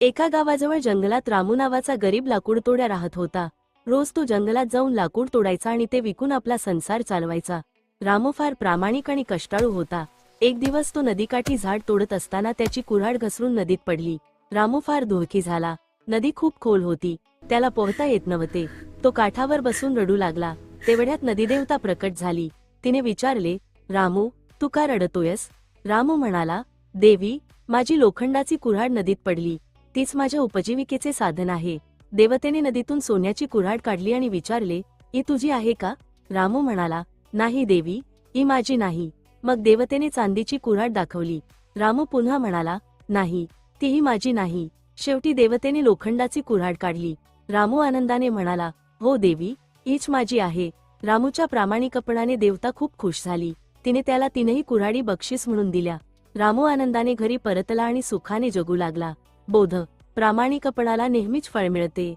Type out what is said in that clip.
एका गावाजवळ जंगलात रामू नावाचा गरीब लाकूडतोड्या राहत होता. रोज तो जंगलात जाऊन लाकूड तोडायचा आणि ते विकून आपला संसार चालवायचा. रामू फार प्रामाणिक आणि कष्टाळू होता. एक दिवस तो नदीकाठी झाड तोडत असताना त्याची कुऱ्हाड घसरून नदीत पडली. रामू फार दुःखी झाला. नदी खूप खोल होती. त्याला पोहता येत नव्हते. तो काठावर बसून रडू लागला. तेवढ्यात नदीदेवता प्रकट झाली. तिने विचारले, रामू, तू का रडतोयस? रामू म्हणाला, देवी, माझी लोखंडाची कुऱ्हाड नदीत पडली. तीच माझ्या उपजीविकेचे साधन आहे. देवतेने नदीतून सोन्याची कुऱ्हाड काढली आणि विचारले, ही तुझी आहे का? रामू म्हणाला, नाही देवी, ही माझी नाही. मग देवतेने चांदीची कुऱ्हाड दाखवली. रामू पुन्हा म्हणाला, नाही, तीही माझी नाही. शेवटी देवतेने लोखंडाची कुऱ्हाड काढली. रामू आनंदाने म्हणाला, हो देवी, हीच माझी आहे. रामूच्या प्रामाणिकपणाने देवता खूप खुश झाली. तिने त्याला तीनही कुऱ्हाडी बक्षीस म्हणून दिल्या. रामू आनंदाने घरी परतला आणि सुखाने जगू लागला. बोध: प्रामाणिकपणाला नेहमीच फळ मिळते.